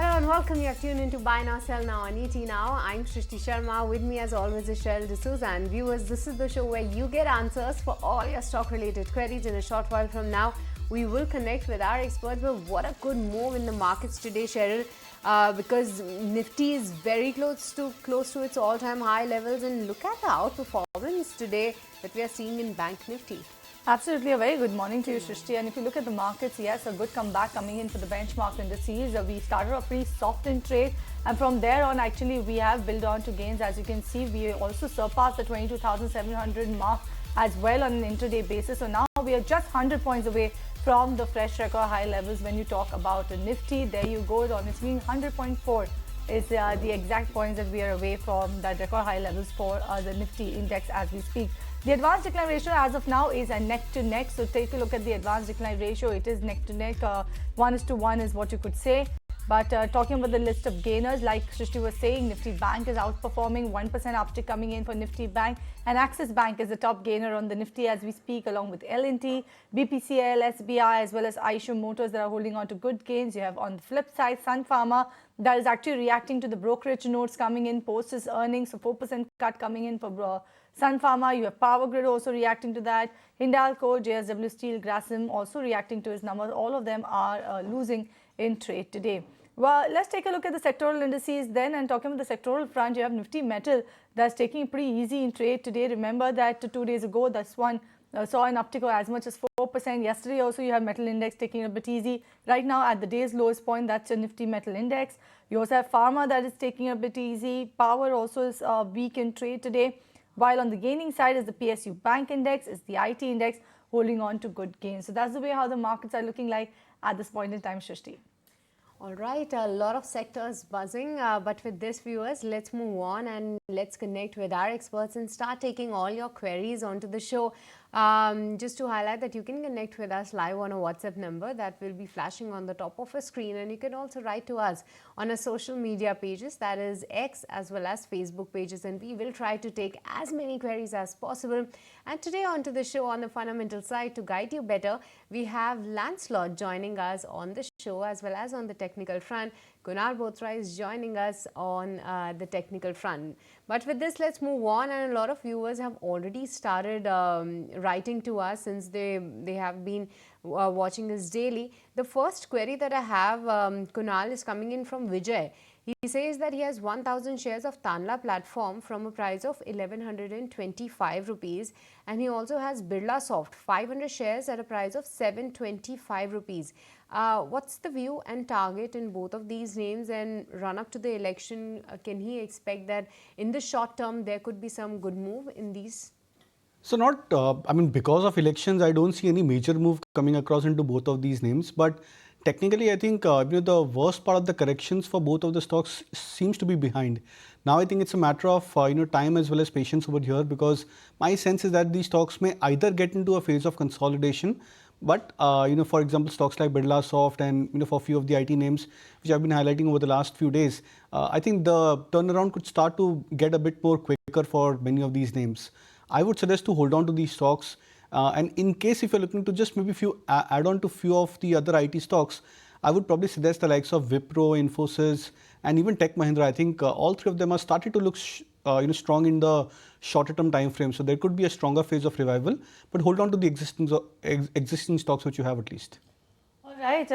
Hello and welcome. You're tuned into Buy Now, Sell Now on ET Now. I'm Shrishti Sharma. With me as always is Cheryl D'Souza. And viewers, this is the show where you get answers for all your stock-related queries. In a short while from now, we will connect with our experts. But what a good move in the markets today, Cheryl, because Nifty is very close to its all-time high levels. And look at the outperformance today that we are seeing in Bank Nifty. Absolutely. A very good morning to you, Shrishti. And if you look at the markets, yes, a good comeback coming in for the benchmark indices. We started off pretty soft in trade, and from there on, actually, we have built on to gains. As you can see, we also surpassed the 22,700 mark as well on an intraday basis. So now we are just 100 points away from the fresh record high levels. When you talk about the Nifty, there you go. On its mean 100.4 is the exact points that we are away from that record high levels for the Nifty index as we speak. The advanced decline ratio as of now is a neck to neck. So take a look at the advanced decline ratio. It is neck to neck. 1:1 is what you could say. But talking about the list of gainers, like Shrishti was saying, Nifty Bank is outperforming, 1% uptick coming in for Nifty Bank. And Axis Bank is the top gainer on the Nifty as we speak, along with L&T, BPCL, SBI, as well as Eicher Motors that are holding on to good gains. You have on the flip side, Sun Pharma that is actually reacting to the brokerage notes coming in post its earnings. So 4% cut coming in for Sun Pharma. You have Power Grid also reacting to that. Hindalco, JSW Steel, Grasim also reacting to its numbers. All of them are losing in trade today. Well, let's take a look at the sectoral indices then. And talking about the sectoral front, you have Nifty Metal that's taking it pretty easy in trade today. Remember that 2 days ago, that's one saw an uptick of as much as 4%. Yesterday also you have metal index taking it a bit easy. Right now at the day's lowest point, that's a Nifty Metal Index. You also have Pharma that is taking it a bit easy. Power also is weak in trade today. While on the gaining side is the PSU Bank Index, is the IT Index holding on to good gains. So that's the way how the markets are looking like at this point in time, Shrishti. All right, a lot of sectors buzzing, but with this, viewers, let's move on and let's connect with our experts and start taking all your queries onto the show. Just to highlight that you can connect with us live on a WhatsApp number that will be flashing on the top of a screen, and you can also write to us on our social media pages, that is X as well as Facebook pages, and we will try to take as many queries as possible. And today onto the show on the fundamental side to guide you better, we have Lancelot joining us on the show as well as on the technical front. Kunal Bothra is joining us on the technical front. But with this, let's move on. And a lot of viewers have already started writing to us since they have been watching us daily. The first query that I have, Kunal, is coming in from Vijay. He says that he has 1,000 shares of Tanla platform from a price of 1,125 rupees, and he also has Birla Soft 500 shares at a price of 725 rupees. What's the view and target in both of these names, and run up to the election? Can he expect that in the short term there could be some good move in these? So not, because of elections, I don't see any major move coming across into both of these names. But technically, I think the worst part of the corrections for both of the stocks seems to be behind. Now I think it's a matter of time as well as patience over here, because my sense is that these stocks may either get into a phase of consolidation. But for example, stocks like Birla Soft and for a few of the IT names which I've been highlighting over the last few days, I think the turnaround could start to get a bit more quicker for many of these names. I would suggest to hold on to these stocks, and in case if you're looking to just maybe add on to few of the other IT stocks, I would probably suggest the likes of Wipro, Infosys, and even Tech Mahindra. I think all three of them are starting to look strong in the shorter term time frame. So there could be a stronger phase of revival, but hold on to the existing stocks which you have at least. All right.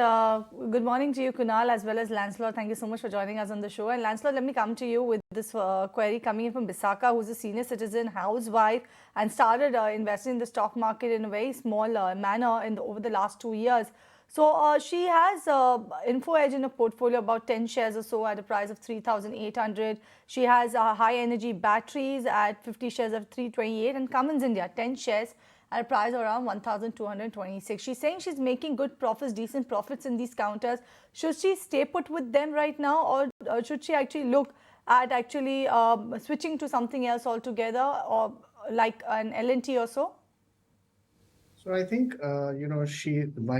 Good morning to you, Kunal, as well as Lancelot. Thank you so much for joining us on the show. And Lancelot, let me come to you with this query coming in from Bisaka, who's a senior citizen, housewife, and started investing in the stock market in a very small manner over the last 2 years. So she has Info Edge in a portfolio, about 10 shares or so at a price of 3,800. She has high energy batteries at 50 shares of 328, and Cummins India, 10 shares at a price around 1,226. She's saying she's making good profits, decent profits in these counters. Should she stay put with them right now, or should she actually look at actually switching to something else altogether, or like an L&T or so? So I think, while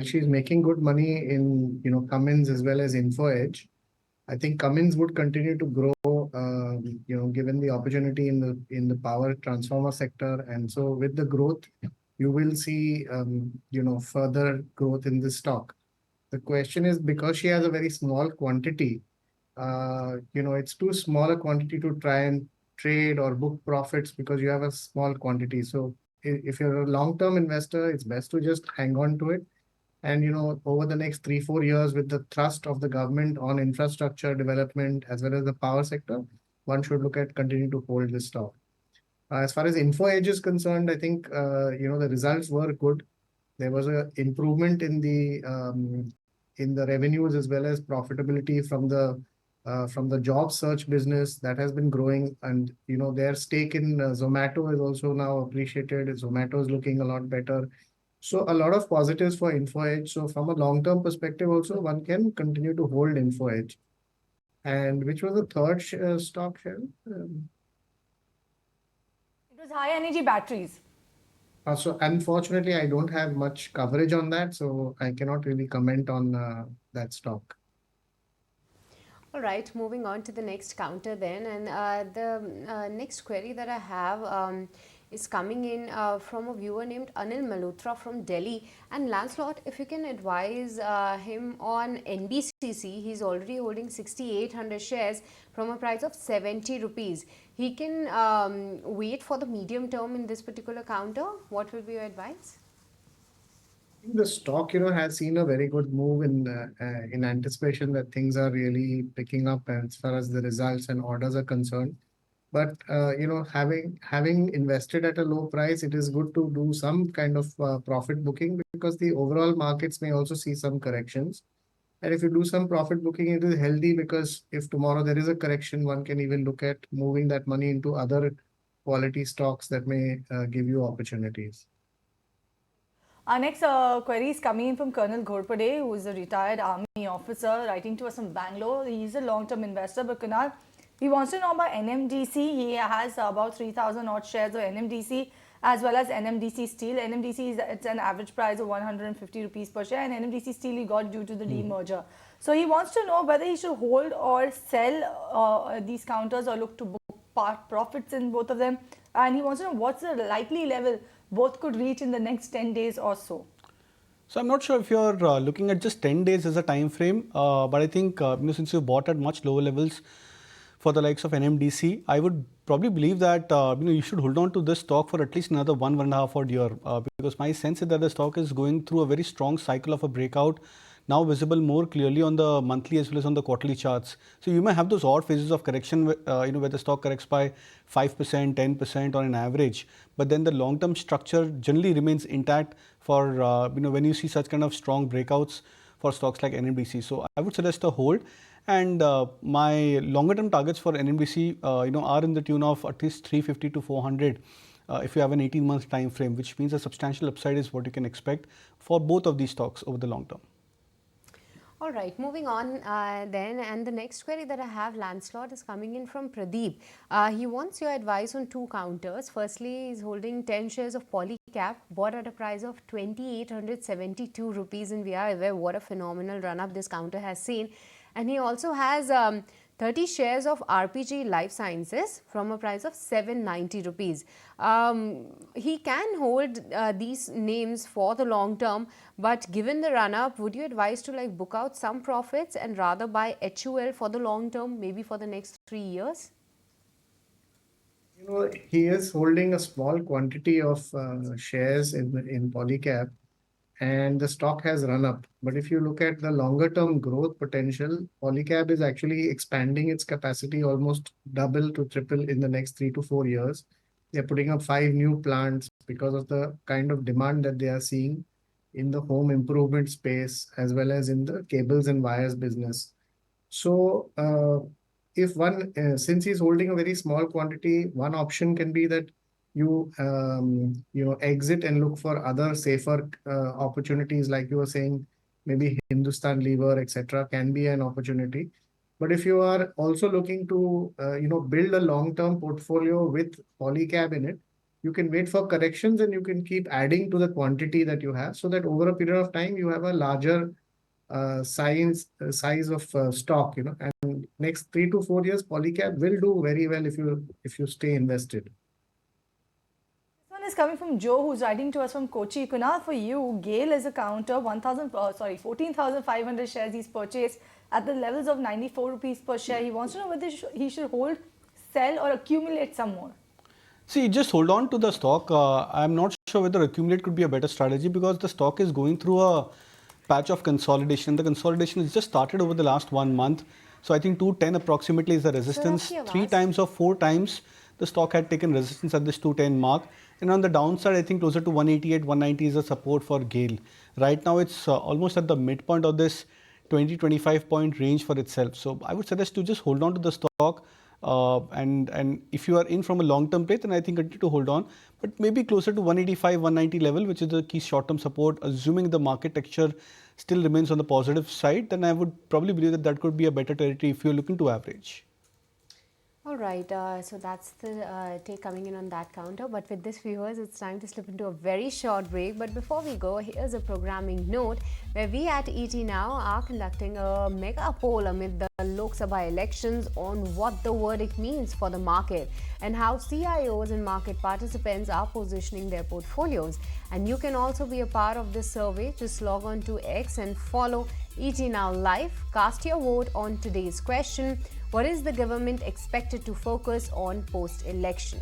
she's making good money in, Cummins as well as Info Edge, I think Cummins would continue to grow, given the opportunity in the power transformer sector. And so with the growth, you will see, further growth in this stock. The question is, because she has a very small quantity, it's too small a quantity to try and trade or book profits because you have a small quantity. So if you're a long-term investor, it's best to just hang on to it. And over the next 3-4 years, with the thrust of the government on infrastructure development as well as the power sector, one should look at continuing to hold this stock. As far as Info Edge is concerned, I think the results were good. There was a improvement in the revenues as well as profitability from the job search business that has been growing, and their stake in Zomato is also now appreciated. Zomato is looking a lot better. So a lot of positives for Info Edge. So from a long-term perspective, also one can continue to hold Info Edge. And which was the third stock share? It was high energy batteries. So unfortunately, I don't have much coverage on that, so I cannot really comment on that stock. All right, moving on to the next counter then. And the next query that I have is coming in from a viewer named Anil Malhotra from Delhi. And Lancelot, if you can advise him on NBCC, he's already holding 6,800 shares from a price of 70 rupees. He can wait for the medium term in this particular counter. What will be your advice? The stock, has seen a very good move in anticipation that things are really picking up as far as the results and orders are concerned. But having invested at a low price, it is good to do some kind of profit booking because the overall markets may also see some corrections. And if you do some profit booking, it is healthy because if tomorrow there is a correction, one can even look at moving that money into other quality stocks that may give you opportunities. Our next query is coming in from Colonel Ghorpade, who is a retired army officer writing to us from Bangalore. He's a long-term investor, but Kunal, he wants to know about NMDC. He has about 3,000 odd shares of NMDC as well as NMDC Steel. NMDC it's an average price of 150 rupees per share, and NMDC Steel he got due to the demerger. So he wants to know whether he should hold or sell these counters or look to book part profits in both of them. And he wants to know what's the likely level both could reach in the next 10 days or so. So I'm not sure if you're looking at just 10 days as a time frame, but I think since you bought at much lower levels for the likes of NMDC, I would probably believe that you should hold on to this stock for at least another 1.5 odd year, because my sense is that the stock is going through a very strong cycle of a breakout, now visible more clearly on the monthly as well as on the quarterly charts. So you may have those odd phases of correction, where the stock corrects by 5%, 10% on an average, but then the long-term structure generally remains intact for when you see such kind of strong breakouts for stocks like NMDC. So I would suggest a hold. And my longer-term targets for NMDC, are in the tune of at least 350 to 400. If you have an 18-month time frame, which means a substantial upside is what you can expect for both of these stocks over the long term. All right, moving on then, and the next query that I have, Lancelot, is coming in from Pradeep. He wants your advice on two counters. Firstly, he's holding 10 shares of Polycab, bought at a price of 2,872 rupees, and we are aware what a phenomenal run-up this counter has seen. And he also has 30 shares of RPG Life Sciences from a price of 790 rupees. He can hold these names for the long term, but given the run up, would you advise to book out some profits and rather buy HUL for the long term, maybe for the next 3 years? He is holding a small quantity of shares in Polycab, and the stock has run up. But if you look at the longer term growth potential, Polycab is actually expanding its capacity almost double to triple in the next 3 to 4 years. They're putting up 5 new plants because of the kind of demand that they are seeing in the home improvement space as well as in the cables and wires business. So if one, since he's holding a very small quantity, one option can be that you exit and look for other safer opportunities, like you were saying, maybe Hindustan Lever, etc., can be an opportunity. But if you are also looking to build a long-term portfolio with Polycab in it, you can wait for corrections and you can keep adding to the quantity that you have, so that over a period of time you have a larger size of stock. And next 3 to 4 years, Polycab will do very well if you stay invested. This one is coming from Joe, who's writing to us from Kochi. Kunal, for you, Gale is a counter, 14,500 shares he's purchased at the levels of 94 rupees per share. He wants to know whether he should hold, sell or accumulate some more. See, just hold on to the stock. I'm not sure whether accumulate could be a better strategy because the stock is going through a patch of consolidation. The consolidation has just started over the last 1 month. So I think 210 approximately is the resistance. 3 times or 4 times the stock had taken resistance at this 210 mark. And on the downside, I think closer to 188, 190 is a support for Gale. Right now, it's almost at the midpoint of this 20-25 point range for itself. So I would suggest to just hold on to the stock. And if you are in from a long-term play, then I think continue to hold on. But maybe closer to 185, 190 level, which is the key short-term support, assuming the market texture still remains on the positive side, then I would probably believe that that could be a better territory if you're looking to average. All right, so that's the take coming in on that counter. But with this, viewers, it's time to slip into a very short break. But before we go, here's a programming note where we at ET Now are conducting a mega poll amid the Lok Sabha elections on what the verdict means for the market and how CIOs and market participants are positioning their portfolios. And you can also be a part of this survey. Just log on to X and follow ET Now Live. Cast your vote on today's question. What is the government expected to focus on post-election?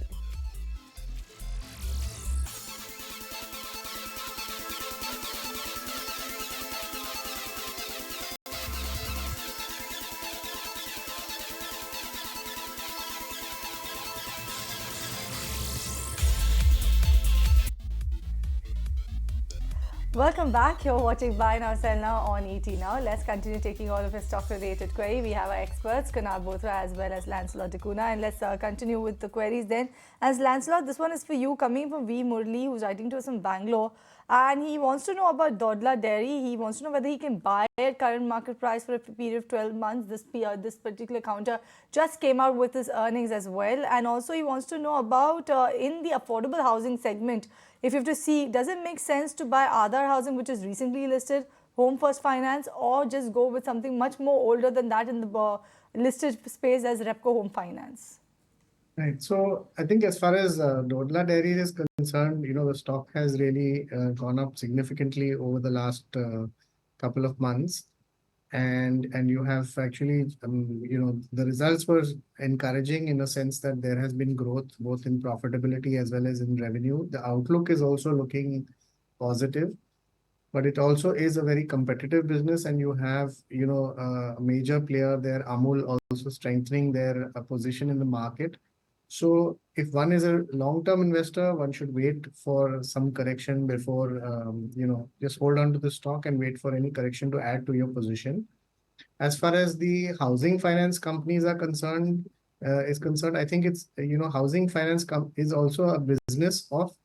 Welcome back. You're watching Buy Now, Sell Now on ET Now. Let's continue taking all of your stock-related query. We have our experts, Kunal Bothra as well as Lancelot Dcunha. And let's continue with the queries then. As Lancelot, this one is for you, coming from V. Murli, who's writing to us from Bangalore. And he wants to know about Dodla Dairy. He wants to know whether he can buy at current market price for a period of 12 months. This particular counter just came out with his earnings as well. And also he wants to know about in the affordable housing segment, if you have to see, does it make sense to buy Aadhar Housing, which is recently listed, Home First Finance, or just go with something much more older than that in the listed space as Repco Home Finance? Right. So I think as far as Dodla Dairy is concerned, the stock has really gone up significantly over the last couple of months. And you have actually, the results were encouraging in a sense that there has been growth both in profitability as well as in revenue. The outlook is also looking positive, but it also is a very competitive business, and you have, a major player there, Amul, also strengthening their position in the market. So if one is a long-term investor, one should wait for some correction before, just hold on to the stock and wait for any correction to add to your position. As far as the housing finance companies are concerned, I think it's, housing finance is also a business of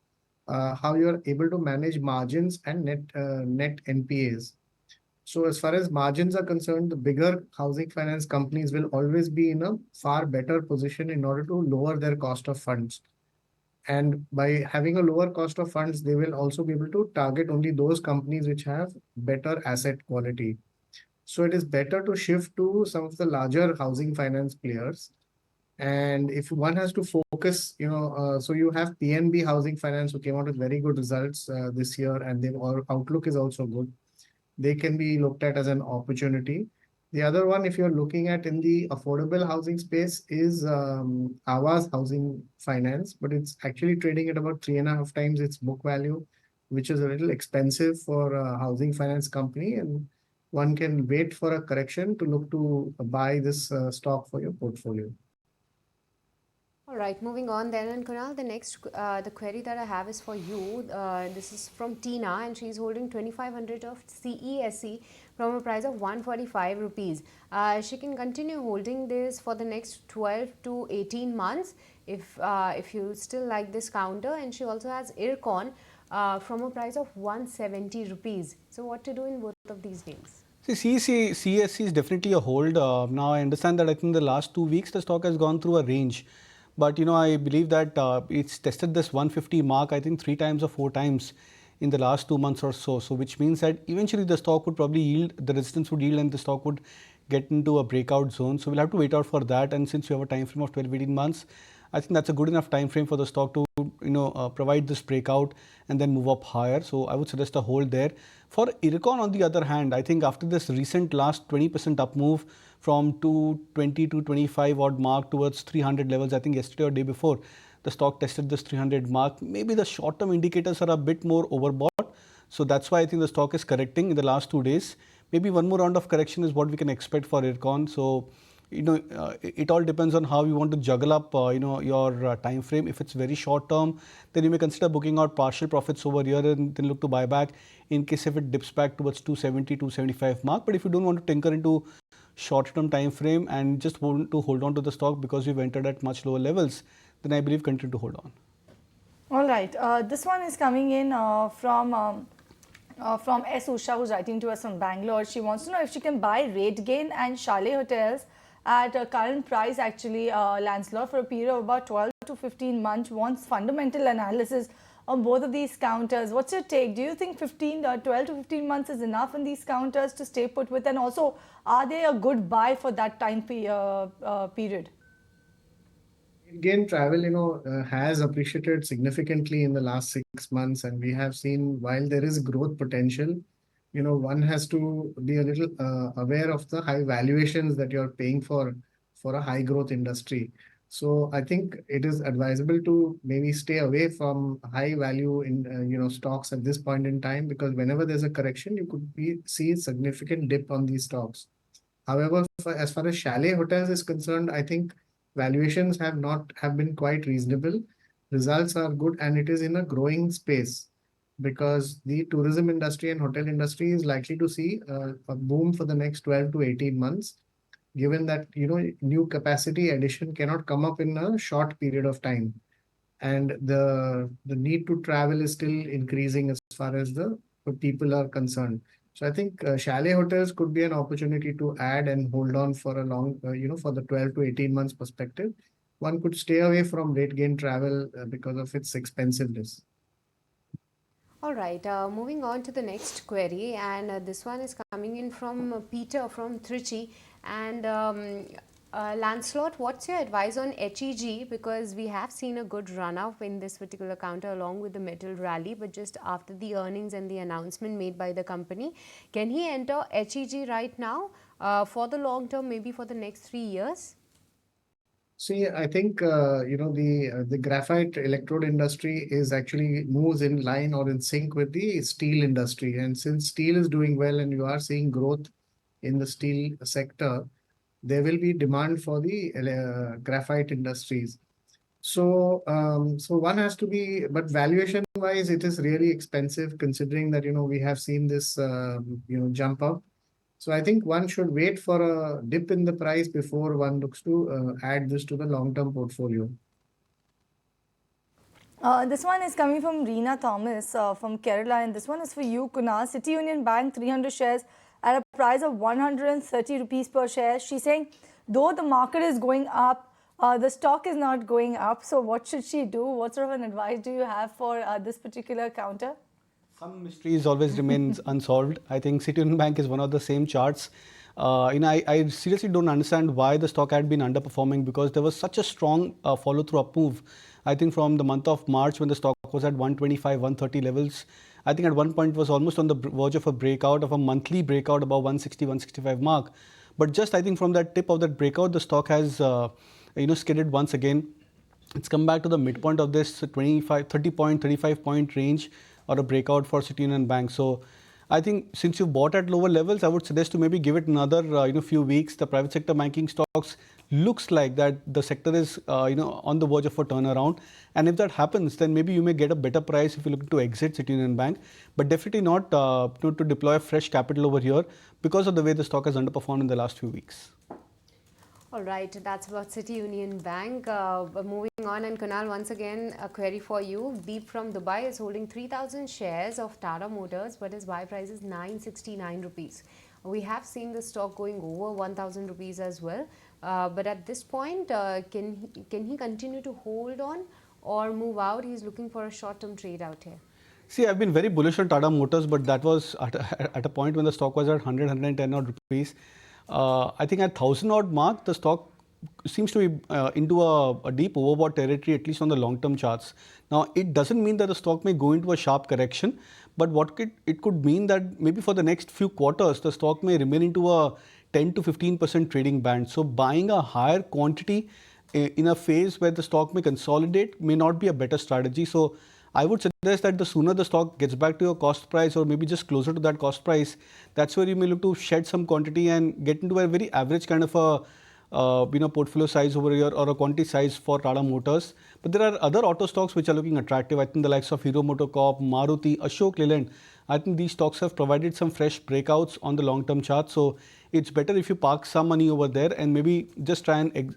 how you're able to manage margins and net NPAs. So as far as margins are concerned, the bigger housing finance companies will always be in a far better position in order to lower their cost of funds. And by having a lower cost of funds, they will also be able to target only those companies which have better asset quality. So it is better to shift to some of the larger housing finance players. And if one has to focus, so you have PNB Housing Finance, who came out with very good results this year, and their outlook is also good. They can be looked at as an opportunity. The other one, if you're looking at in the affordable housing space, is Awas Housing Finance, but it's actually trading at about 3.5 times its book value, which is a little expensive for a housing finance company. And one can wait for a correction to look to buy this stock for your portfolio. All right, moving on then. And Kunal, the next the query that I have is for you. This is from Tina, and she's holding 2,500 of CESC from a price of 145 rupees. She can continue holding this for the next 12 to 18 months if you still like this counter. And she also has Ircon from a price of 170 rupees. So what to do in both of these names? See, CESC is definitely a hold. Now I understand that I think the last 2 weeks the stock has gone through a range. But, I believe that it's tested this 150 mark, I think 3 times or 4 times in the last 2 months or so. So which means that eventually the stock would probably yield, the resistance would yield and the stock would get into a breakout zone. So we'll have to wait out for that. And since you have a time frame of 12-18 months, I think that's a good enough time frame for the stock to, provide this breakout and then move up higher. So I would suggest a hold there. For Ircon, on the other hand, I think after this recent last 20% up move from 220 to 25 odd mark towards 300 levels, I think yesterday or day before, the stock tested this 300 mark. Maybe the short-term indicators are a bit more overbought. So that's why I think the stock is correcting in the last 2 days. Maybe one more round of correction is what we can expect for Ircon. So, it all depends on how you want to juggle up, your time frame. If it's very short term, then you may consider booking out partial profits over here and then look to buy back in case if it dips back towards 270, 275 mark. But if you don't want to tinker into short term time frame and just want to hold on to the stock because we've entered at much lower levels, then I believe continue to hold on. All right. This one is coming in from S. Usha, who's writing to us from Bangalore. She wants to know if she can buy RateGain and Chalet Hotels at a current price, actually, Lancelot, for a period of about 12 to 15 months. Wants fundamental analysis on both of these counters. What's your take? Do you think 12 to 15 months is enough in these counters to stay put with? And also, are they a good buy for that time period? Again, travel, has appreciated significantly in the last 6 months, and we have seen while there is growth potential, one has to be a little aware of the high valuations that you're paying for a high growth industry. So I think it is advisable to maybe stay away from high value in stocks at this point in time, because whenever there's a correction, you could see a significant dip on these stocks. However, as far as Chalet Hotels is concerned, I think valuations have been quite reasonable. Results are good, and it is in a growing space because the tourism industry and hotel industry is likely to see a boom for the next 12 to 18 months, given that new capacity addition cannot come up in a short period of time, and the need to travel is still increasing as far as the people are concerned. So I think Chalet Hotels could be an opportunity to add and hold on for a long, for the 12 to 18 months perspective. One could stay away from RateGain Travel because of its expensiveness. All right, moving on to the next query, and this one is coming in from Peter from Trichy. And Lancelot, what's your advice on HEG? Because we have seen a good run up in this particular counter along with the metal rally, but just after the earnings and the announcement made by the company, can he enter HEG right now for the long term, maybe for the next 3 years? See, I think the graphite electrode industry is actually moves in line or in sync with the steel industry, and since steel is doing well and you are seeing growth in the steel sector, there will be demand for the graphite industries. So, one has to be, but valuation wise, it is really expensive considering that we have seen this jump up. So I think one should wait for a dip in the price before one looks to add this to the long-term portfolio. This one is coming from Reena Thomas from Kerala, and this one is for you, Kunal. City Union Bank 300 shares at a price of 130 rupees per share. She's saying, though the market is going up, the stock is not going up. So what should she do? What sort of an advice do you have for this particular counter? Some mysteries always remains unsolved. I think City Union Bank is one of the same charts. I seriously don't understand why the stock had been underperforming, because there was such a strong follow-through up move. I think from the month of March when the stock was at 125, 130 levels, I think at one point it was almost on the verge of a breakout, of a monthly breakout above 160, 165 mark. But just I think from that tip of that breakout, the stock has skidded once again. It's come back to the midpoint of this 30 point, 35 point range, or a breakout for City Union Bank. So I think since you bought at lower levels, I would suggest to maybe give it another few weeks. The private sector banking stocks looks like that the sector is on the verge of a turnaround, and if that happens, then maybe you may get a better price if you look to exit City Union Bank, but definitely not to deploy fresh capital over here because of the way the stock has underperformed in the last few weeks. All right, that's about City Union Bank. Moving on, and Kunal, once again, a query for you. Deep from Dubai is holding 3,000 shares of Tata Motors, but his buy price is 969 rupees. We have seen the stock going over 1,000 rupees as well. But at this point, can he continue to hold on or move out? He's looking for a short-term trade out here. See, I've been very bullish on Tata Motors, but that was at a point when the stock was at 100, 110 odd rupees. I think at 1,000 odd mark, the stock seems to be into a deep overbought territory, at least on the long-term charts. Now, it doesn't mean that the stock may go into a sharp correction, but it could mean that maybe for the next few quarters, the stock may remain into a 10 to 15% trading band. So buying a higher quantity in a phase where the stock may consolidate may not be a better strategy. So I would suggest that the sooner the stock gets back to your cost price or maybe just closer to that cost price, that's where you may look to shed some quantity and get into a very average kind of a portfolio size over here or a quantity size for Tata Motors. But there are other auto stocks which are looking attractive. I think the likes of Hero MotoCorp, Maruti, Ashok Leyland. I think these stocks have provided some fresh breakouts on the long-term chart. So it's better if you park some money over there and maybe just try and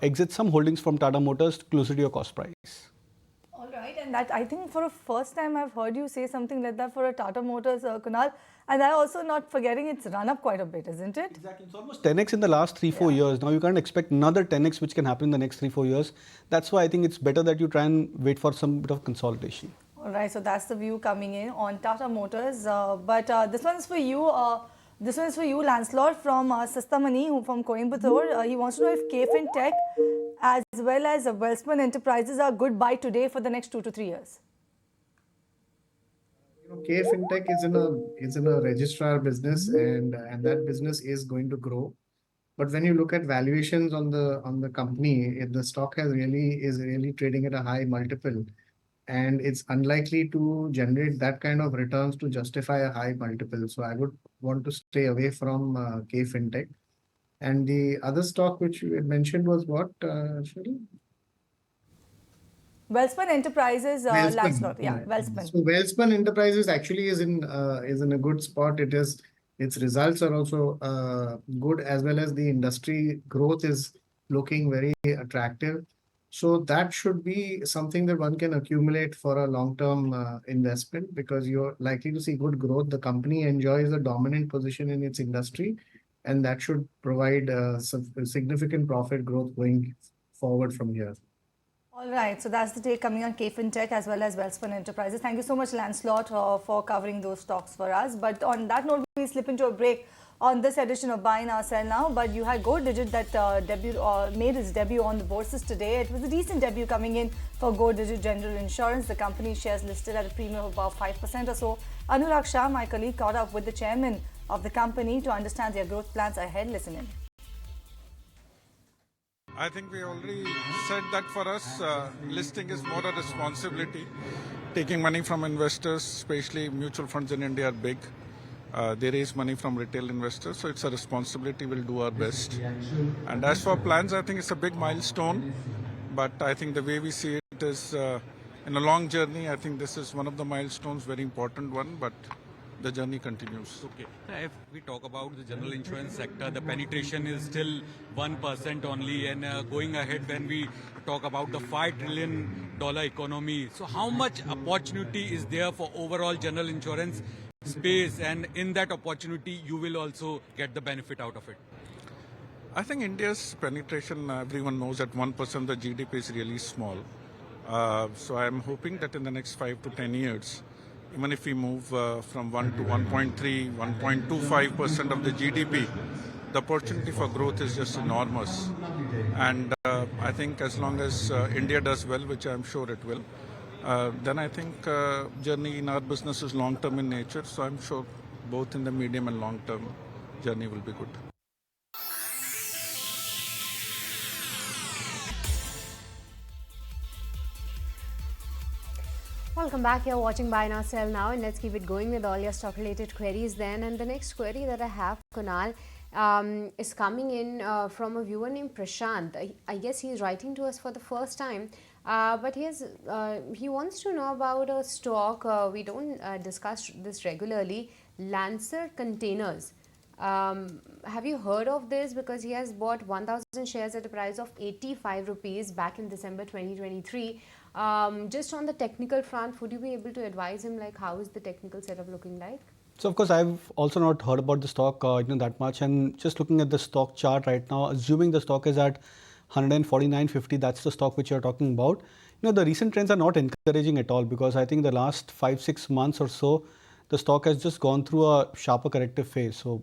exit some holdings from Tata Motors closer to your cost price. All right, and that I think for a first time I've heard you say something like that for a Tata Motors, Kunal. And I also not forgetting it's run up quite a bit, isn't it? Exactly. It's almost 10x in the last 3-4 years. Now you can't expect another 10x which can happen in the next 3-4 years. That's why I think it's better that you try and wait for some bit of consolidation. All right, so that's the view coming in on Tata Motors. But this one is for you. This one is for you, Lancelot, from Sistamani, who from Coimbatore. He wants to know if KFin as well as Welspun Enterprises are good buy today for the next 2 to 3 years. K Fintech is in a registrar business, and that business is going to grow. But when you look at valuations on the company, the stock is really trading at a high multiple, and it's unlikely to generate that kind of returns to justify a high multiple. So I would want to stay away from K Fintech. And the other stock which you had mentioned was what, Shri? Welspun Enterprises, Welspun. Lancelot, Welspun. So Welspun Enterprises actually is in a good spot. Its results are also good, as well as the industry growth is looking very attractive. So that should be something that one can accumulate for a long-term investment, because you're likely to see good growth. The company enjoys a dominant position in its industry, and that should provide significant profit growth going forward from here. All right, so that's the take coming on KFin as well as Welspun Enterprises. Thank you so much, Lancelot, for covering those stocks for us. But on that note, we slip into a break on this edition of Buy Now, Sell Now. But you had Go Digit that made its debut on the bourses today. It was a decent debut coming in for Go Digit General Insurance. The company shares listed at a premium of about 5% or so. Anurag Shah, my colleague, caught up with the chairman of the company to understand their growth plans ahead. Listen in. I think we already said that for us, listing is more a responsibility. Taking money from investors, especially mutual funds in India, are big. They raise money from retail investors, so it's a responsibility. We'll do our best. And as for plans, I think it's a big milestone. But I think the way we see it is in a long journey. I think this is one of the milestones, very important one. But the journey continues. Okay. If we talk about the general insurance sector, the penetration is still 1% only, and going ahead when we talk about the $5 trillion economy, so how much opportunity is there for overall general insurance space, and in that opportunity you will also get the benefit out of it? I think India's penetration, everyone knows that 1% of the GDP is really small. So I'm hoping that in the next 5 to 10 years, even if we move from 1 to 1.3, 1.25% of the GDP, the opportunity for growth is just enormous. And I think as long as India does well, which I'm sure it will, then I think journey in our business is long-term in nature. So I'm sure both in the medium and long-term journey will be good. Welcome back. You're watching Buy Now, Sell Now, and let's keep it going with all your stock-related queries then. And the next query that I have, Kunal, is coming in from a viewer named Prashant. I guess he's writing to us for the first time, but he wants to know about a stock. We don't discuss this regularly, Lancer Containers. Have you heard of this? Because he has bought 1,000 shares at a price of 85 rupees back in December 2023. Just on the technical front, would you be able to advise him, like, how is the technical setup looking like? So of course, I've also not heard about the stock that much, and just looking at the stock chart right now, assuming the stock is at 149.50, that's the stock which you're talking about. The recent trends are not encouraging at all, because I think the last 5-6 months or so, the stock has just gone through a sharper corrective phase. So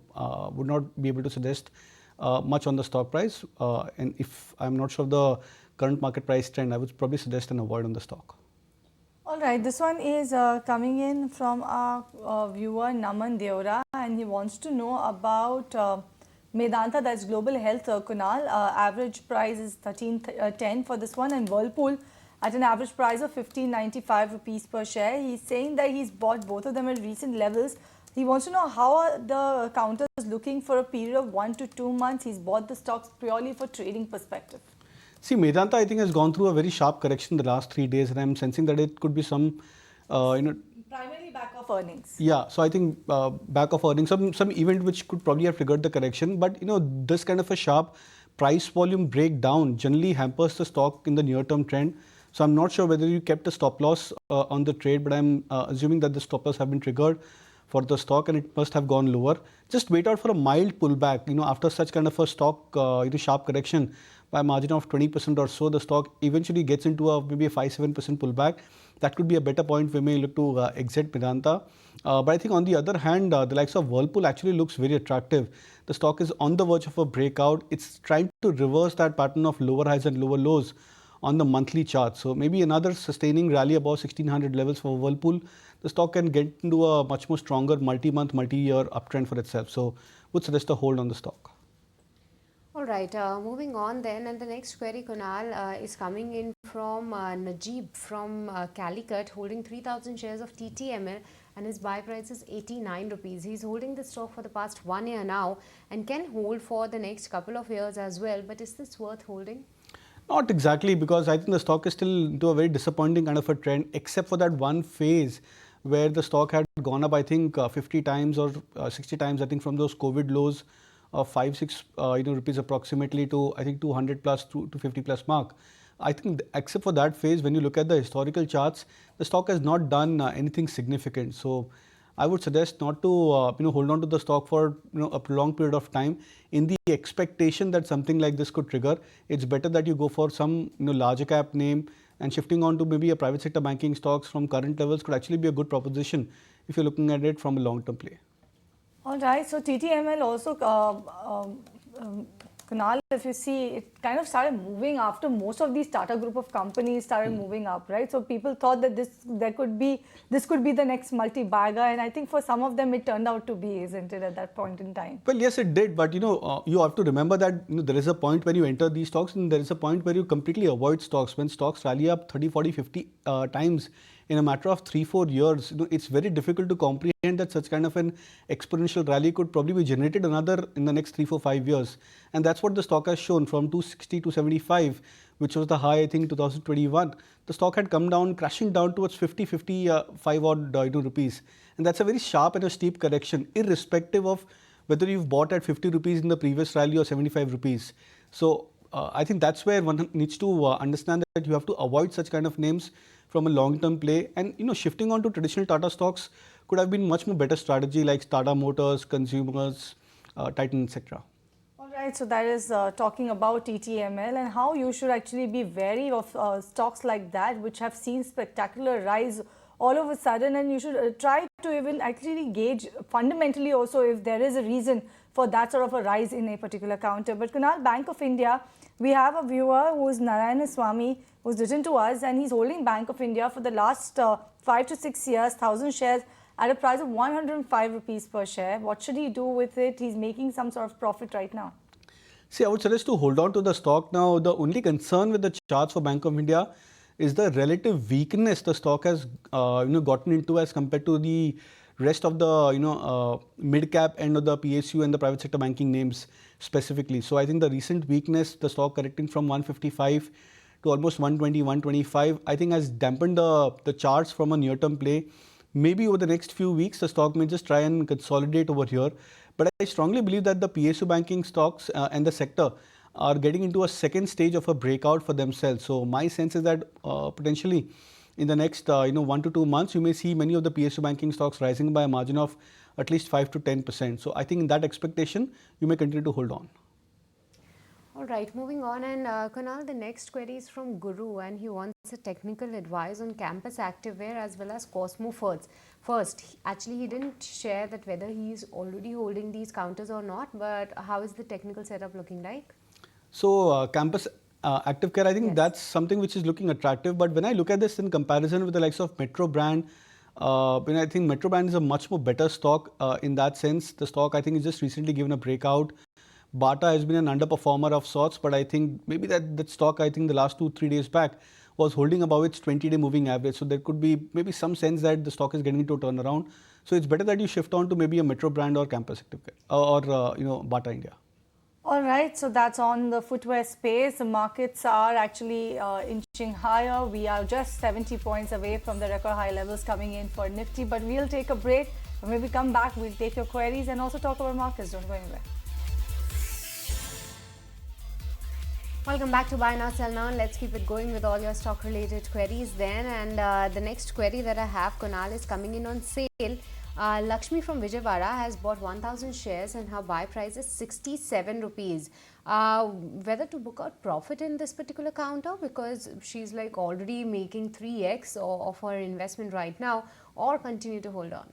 would not be able to suggest much on the stock price. And if I'm not sure of the current market price trend, I would probably suggest an avoid on the stock. All right, this one is coming in from our viewer Naman Deora, and he wants to know about Medanta, that's Global Health, Kunal. Average price is 13.10 for this one, and Whirlpool at an average price of 15.95 rupees per share. He's saying that he's bought both of them at recent levels. He wants to know how are the counters looking for a period of 1 to 2 months. He's bought the stocks purely for trading perspective. See, Medanta, I think, has gone through a very sharp correction the last 3 days, and I'm sensing that it could be some, Primarily back of earnings. Yeah, so I think back of earnings, some event which could probably have triggered the correction. But this kind of a sharp price volume breakdown generally hampers the stock in the near-term trend. So I'm not sure whether you kept a stop loss on the trade, but I'm assuming that the stop loss have been triggered for the stock and it must have gone lower. Just wait out for a mild pullback. After such kind of a stock sharp correction by a margin of 20% or so, the stock eventually gets into maybe a 5-7% pullback. That could be a better point we may look to exit Medanta. But I think on the other hand, the likes of Whirlpool actually looks very attractive. The stock is on the verge of a breakout. It's trying to reverse that pattern of lower highs and lower lows on the monthly chart. So maybe another sustaining rally above 1600 levels for Whirlpool. The stock can get into a much more stronger multi-month, multi-year uptrend for itself. So would suggest a hold on the stock. All right, moving on then, and the next query, Kunal, is coming in from Najib from Calicut, holding 3,000 shares of TTML, and his buy price is 89 rupees. He's holding the stock for the past 1 year now and can hold for the next couple of years as well. But is this worth holding? Not exactly, because I think the stock is still into a very disappointing kind of a trend, except for that one phase where the stock had gone up, I think, 50 times or 60 times, I think, from those COVID lows of 5-6 rupees approximately to, I think, 200 plus to 50 plus mark. I think except for that phase, when you look at the historical charts, the stock has not done anything significant. So I would suggest not to hold on to the stock for a prolonged period of time in the expectation that something like this could trigger. It's better that you go for some larger cap name, and shifting on to maybe a private sector banking stocks from current levels could actually be a good proposition if you're looking at it from a long-term play. All right, so TTML also, Kunal, if you see, it kind of started moving after most of these Tata group of companies started moving up, right? So people thought that this could be the next multi-bagger, and I think for some of them it turned out to be, isn't it, at that point in time? Well, yes, it did, but you have to remember that there is a point when you enter these stocks, and there is a point where you completely avoid stocks. When stocks rally up 30, 40, 50 times in a matter of 3-4 years, it's very difficult to comprehend that such kind of an exponential rally could probably be generated another in the next 3-4-5 years. And that's what the stock has shown from 260 to 75, which was the high, I think, 2021. The stock had come down, crashing down towards 55 odd rupees. And that's a very sharp and a steep correction, irrespective of whether you've bought at 50 rupees in the previous rally or 75 rupees. So I think that's where one needs to understand that you have to avoid such kind of names from a long-term play. And shifting on to traditional Tata stocks could have been much more better strategy, like Tata Motors, Consumers, Titan, etc. All right, so that is talking about TTML and how you should actually be wary of stocks like that, which have seen spectacular rise all of a sudden, and you should try to even actually gauge fundamentally also if there is a reason for that sort of a rise in a particular counter. But Kunal, Bank of India, we have a viewer who is Narayanaswamy, who's written to us, and he's holding Bank of India for the last 5 to 6 years, 1,000 shares at a price of 105 rupees per share. What should he do with it? He's making some sort of profit right now. See, I would suggest to hold on to the stock now. The only concern with the charts for Bank of India is the relative weakness the stock has gotten into as compared to the rest of the mid cap end of the PSU and the private sector banking names specifically. So I think the recent weakness, the stock correcting from 155 to almost 120, 125, I think has dampened the charts from a near-term play. Maybe over the next few weeks, the stock may just try and consolidate over here. But I strongly believe that the PSU banking stocks and the sector are getting into a second stage of a breakout for themselves. So my sense is that potentially in the next 1 to 2 months, you may see many of the PSU banking stocks rising by a margin of at least 5 to 10%. So I think in that expectation, you may continue to hold on. All right, moving on, and Kunal, the next query is from Guru, and he wants a technical advice on Campus Activewear as well as Cosmo Foods. First, actually he didn't share that whether he is already holding these counters or not, but how is the technical setup looking like? So campus active care, I think Yes. that's something which is looking attractive. But when I look at this in comparison with the likes of Metro Brand, I think Metro Brand is a much more better stock in that sense. The stock I think is just recently given a breakout. Bata has been an underperformer of sorts, but I think maybe that stock, I think the last 2-3 days back was holding above its 20-day moving average. So there could be maybe some sense that the stock is getting into a turnaround. So it's better that you shift on to maybe a Metro Brand or Campus Active Care or Bata India. All right, so that's on the footwear space. The markets are actually inching higher. We are just 70 points away from the record high levels coming in for Nifty, but we'll take a break. When we come back, we'll take your queries and also talk about markets. Don't go anywhere. Welcome back to Buy Now, Sell Now. Let's keep it going with all your stock related queries then. And the next query that I have, Kunal, is coming in on sale. Lakshmi from Vijayawada has bought 1,000 shares and her buy price is 67 rupees. Whether to book out profit in this particular counter because she's like already making 3x of her investment right now, or continue to hold on?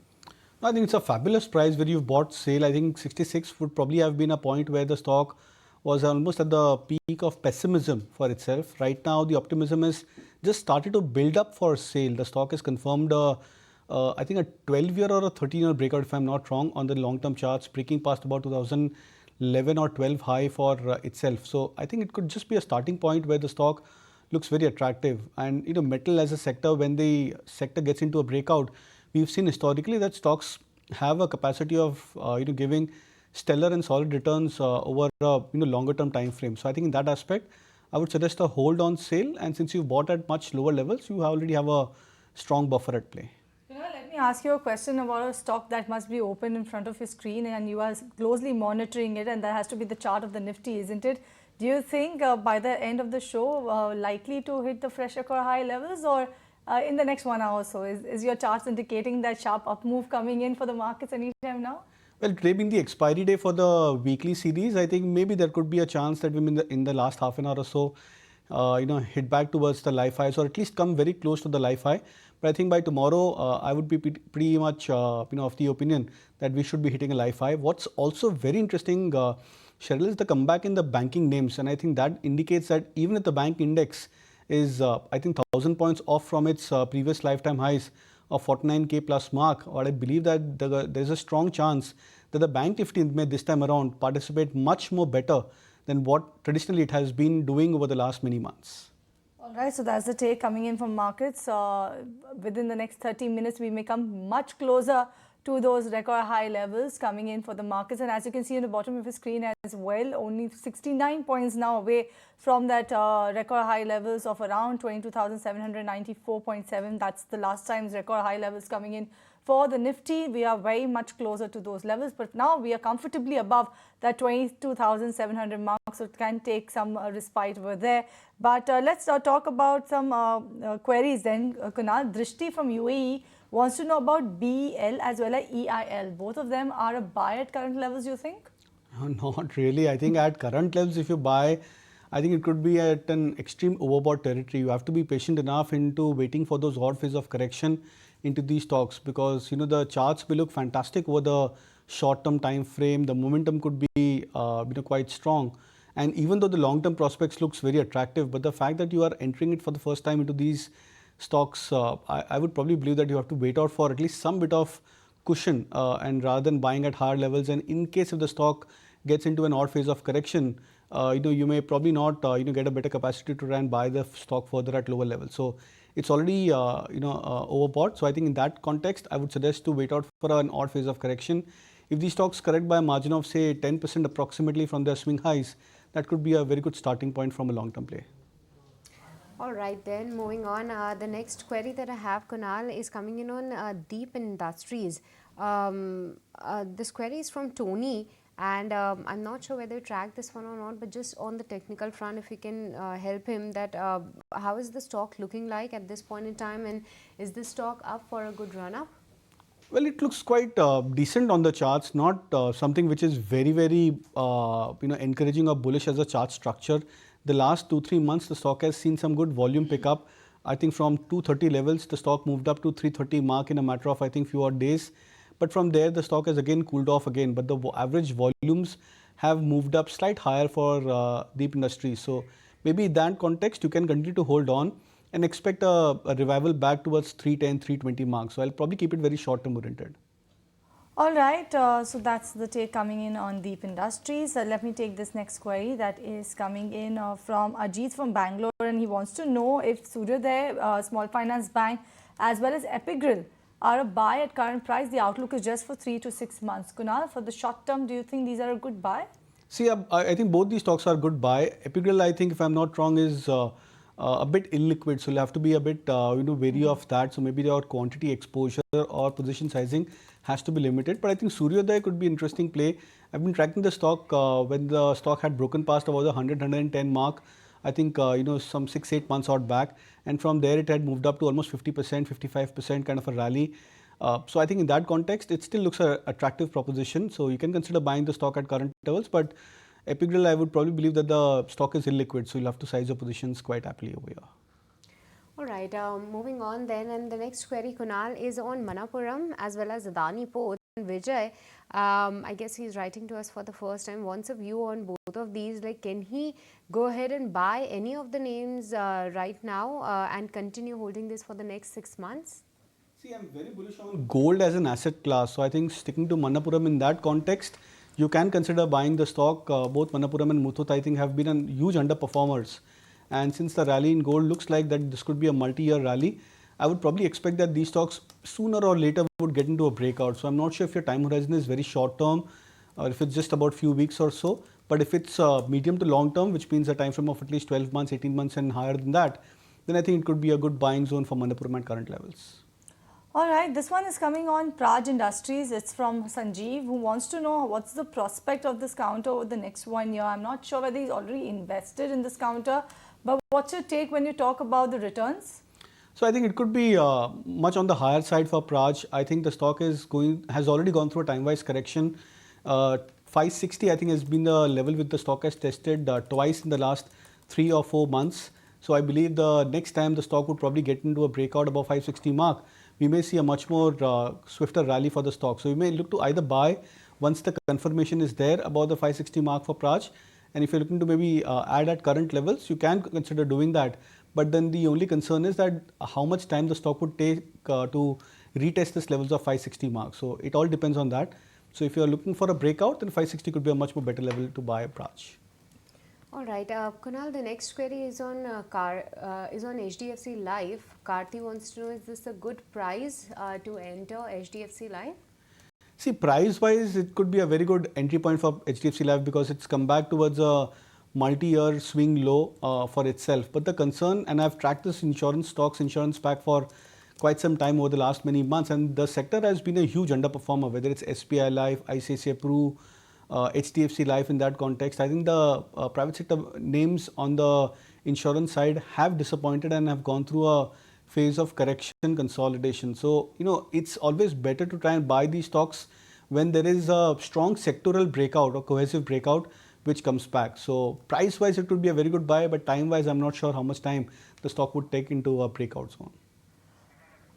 I think it's a fabulous price where you've bought sale. I think 66 would probably have been a point where the stock was almost at the peak of pessimism for itself. Right now, the optimism is just started to build up for sale. The stock is confirmed, I think, a 12-year or a 13-year breakout, if I'm not wrong, on the long-term charts, breaking past about 2011 or 12 high for itself. So I think it could just be a starting point where the stock looks very attractive. And metal as a sector, when the sector gets into a breakout, we've seen historically that stocks have a capacity of giving stellar and solid returns over a longer term time frame. So I think in that aspect, I would suggest a hold on sale. And since you've bought at much lower levels, you already have a strong buffer at play. Let me ask you a question about a stock that must be open in front of your screen and you are closely monitoring it, and that has to be the chart of the Nifty, isn't it? Do you think by the end of the show likely to hit the fresh record high levels, or in the next 1 hour or so? Is your charts indicating that sharp up move coming in for the markets anytime now? Well, today being the expiry day for the weekly series, I think maybe there could be a chance that we in the last half an hour or so, hit back towards the life highs or at least come very close to the life high. But I think by tomorrow, I would be pretty much of the opinion that we should be hitting a life high. What's also very interesting, Cheryl, is the comeback in the banking names, and I think that indicates that even if the bank index is, I think, 1,000 points off from its previous lifetime highs of 49k plus mark, or I believe that there's a strong chance that the bank Nifty may this time around participate much more better than what traditionally it has been doing over the last many months. All right, so that's the take coming in from markets. Within the next 30 minutes, we may come much closer to those record high levels coming in for the markets. And as you can see on the bottom of the screen as well, only 69 points now away from that record high levels of around 22,794.7. That's the last time's record high levels coming in for the Nifty. We are very much closer to those levels, but now we are comfortably above that 22,700 mark, so it can take some respite over there. But let's talk about some queries then. Kunal, Drishti from UAE wants to know about BEL as well as EIL. Both of them are a buy at current levels, you think? Not really. I think at current levels, if you buy, I think it could be at an extreme overbought territory. You have to be patient enough into waiting for those odd phase of correction into these stocks, because the charts will look fantastic over the short-term time frame. The momentum could be quite strong, and even though the long-term prospects looks very attractive, but the fact that you are entering it for the first time into these stocks, I would probably believe that you have to wait out for at least some bit of cushion, and rather than buying at higher levels. And in case if the stock gets into an odd phase of correction, you may probably not get a better capacity to try and buy the stock further at lower levels. So it's already overbought. So I think in that context, I would suggest to wait out for an odd phase of correction. If these stocks correct by a margin of say 10% approximately from their swing highs, that could be a very good starting point from a long-term play. All right, then moving on. The next query that I have, Kunal, is coming in on Deep Industries. This query is from Tony, and I'm not sure whether you track this one or not, but just on the technical front, if you can help him, that how is the stock looking like at this point in time, and is this stock up for a good run-up? Well, it looks quite decent on the charts, not something which is very, very encouraging or bullish as a chart structure. The last 2-3 months, the stock has seen some good volume pickup. I think from 230 levels, the stock moved up to 330 mark in a matter of, I think, few odd days. But from there, the stock has again cooled off again. But the average volumes have moved up slight higher for Deep Industries. So maybe in that context, you can continue to hold on and expect a revival back towards 310, 320 marks. So I'll probably keep it very short-term oriented. All right, so that's the take coming in on Deep Industries. Let me take this next query that is coming in from Ajit from Bangalore, and he wants to know if Suryodaya Small Finance Bank as well as Epigrill are a buy at current price. The outlook is just for 3 to 6 months. Kunal, for the short term, do you think these are a good buy? See, I think both these stocks are good buy. Epigrill, I think, if I'm not wrong, is a bit illiquid, so you'll have to be a bit wary of that. So maybe your quantity exposure or position sizing has to be limited. But I think Suryodaya could be an interesting play. I've been tracking the stock when the stock had broken past about the 100, 110 mark. I think some 6-8 months out back, and from there it had moved up to almost 50%, 55% kind of a rally. So I think in that context, it still looks an attractive proposition. So you can consider buying the stock at current levels, but Epigrill, I would probably believe that the stock is illiquid, so you'll have to size your positions quite happily over here. All right, moving on then, and the next query, Kunal, is on Manappuram as well as Adani Port. Vijay, I guess he's writing to us for the first time, wants a view on both of these. Like, can he go ahead and buy any of the names right now and continue holding this for the next 6 months? See, I'm very bullish on gold as an asset class. So I think sticking to Manappuram in that context, you can consider buying the stock. Both Manappuram and Muthoot, I think, have been huge underperformers. And since the rally in gold looks like that this could be a multi-year rally, I would probably expect that these stocks sooner or later would get into a breakout. So I'm not sure if your time horizon is very short term or if it's just about few weeks or so. But if it's medium to long term, which means a time frame of at least 12 months, 18 months and higher than that, then I think it could be a good buying zone for Manappuram at current levels. All right, this one is coming on Praj Industries. It's from Sanjeev, who wants to know what's the prospect of this counter over the next 1 year. I'm not sure whether he's already invested in this counter, but what's your take when you talk about the returns? So I think it could be much on the higher side for Praj. I think the stock has already gone through a time-wise correction. 560 I think has been the level which the stock has tested twice in the last 3 or 4 months. So I believe the next time the stock would probably get into a breakout above 560 mark, we may see a much more swifter rally for the stock. So we may look to either buy once the confirmation is there about the 560 mark for Praj. And if you're looking to maybe add at current levels, you can consider doing that. But then the only concern is that how much time the stock would take to retest this levels of 560 mark. So it all depends on that. So if you're looking for a breakout, then 560 could be a much more better level to buy a Praj. All right, Kunal, the next query is on HDFC Life. Karthi wants to know, is this a good price to enter HDFC Life? See, price-wise, it could be a very good entry point for HDFC Life because it's come back towards a multi-year swing low for itself. But the concern, and I've tracked this insurance pack for quite some time over the last many months, and the sector has been a huge underperformer, whether it's SBI Life, ICICI Pru, HDFC Life in that context. I think the private sector names on the insurance side have disappointed and have gone through a phase of correction consolidation. So, it's always better to try and buy these stocks when there is a strong sectoral breakout or cohesive breakout which comes back. So price-wise, it could be a very good buy, but time-wise, I'm not sure how much time the stock would take into a breakout zone.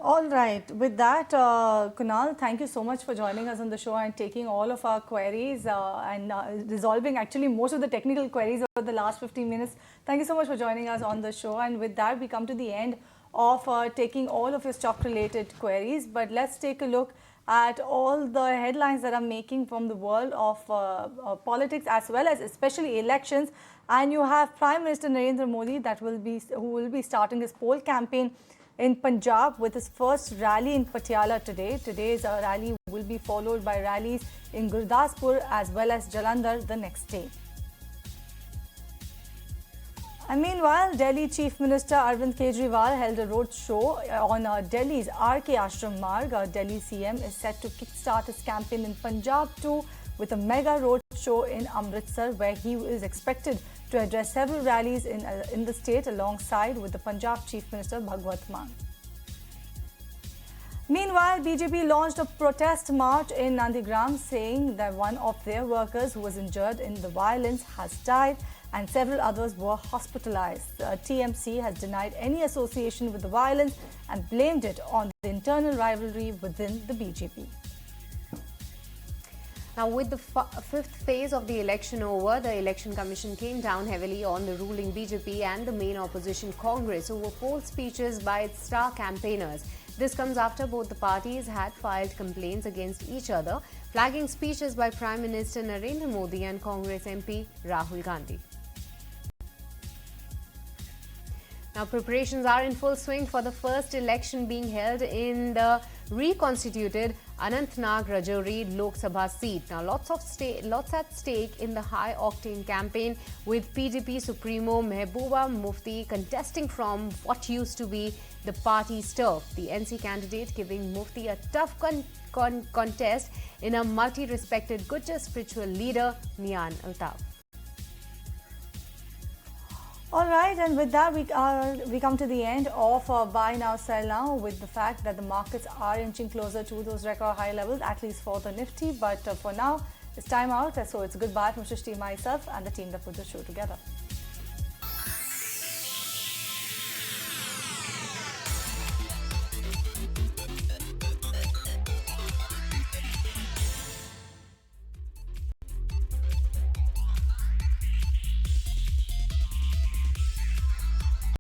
All right. With that, Kunal, thank you so much for joining us on the show and taking all of our queries and resolving actually most of the technical queries over the last 15 minutes. Thank you so much for joining us on the show. And with that, we come to the end of taking all of your stock-related queries. But let's take a look at all the headlines that are making from the world of politics as well as especially elections. And you have Prime Minister Narendra Modi who will be starting his poll campaign in Punjab with his first rally in Patiala today. Today's rally will be followed by rallies in Gurdaspur as well as Jalandhar the next day. And meanwhile, Delhi Chief Minister Arvind Kejriwal held a road show on Delhi's RK Ashram Marg. Delhi CM is set to kickstart his campaign in Punjab too with a mega road show in Amritsar, where he is expected to address several rallies in the state alongside with the Punjab Chief Minister Bhagwant Mann. Meanwhile, BJP launched a protest march in Nandigram saying that one of their workers who was injured in the violence has died. and several others were hospitalized. TMC has denied any association with the violence and blamed it on the internal rivalry within the BJP. Now, with the fifth phase of the election over, the Election Commission came down heavily on the ruling BJP and the main opposition Congress over poll speeches by its star campaigners. This comes after both the parties had filed complaints against each other, flagging speeches by Prime Minister Narendra Modi and Congress MP Rahul Gandhi. Now, preparations are in full swing for the first election being held in the reconstituted Anantnag Rajouri Lok Sabha seat. Now, lots at stake in the high-octane campaign, with PDP Supremo Mehbooba Mufti contesting from what used to be the party's turf. The NC candidate giving Mufti a tough contest in a multi-respected Gujjar spiritual leader, Mian Altaf. All right, and with that, we come to the end of Buy Now, Sell Now, with the fact that the markets are inching closer to those record high levels, at least for the Nifty. But for now, it's time out. So it's goodbye from Shrishti, myself, and the team that put the show together.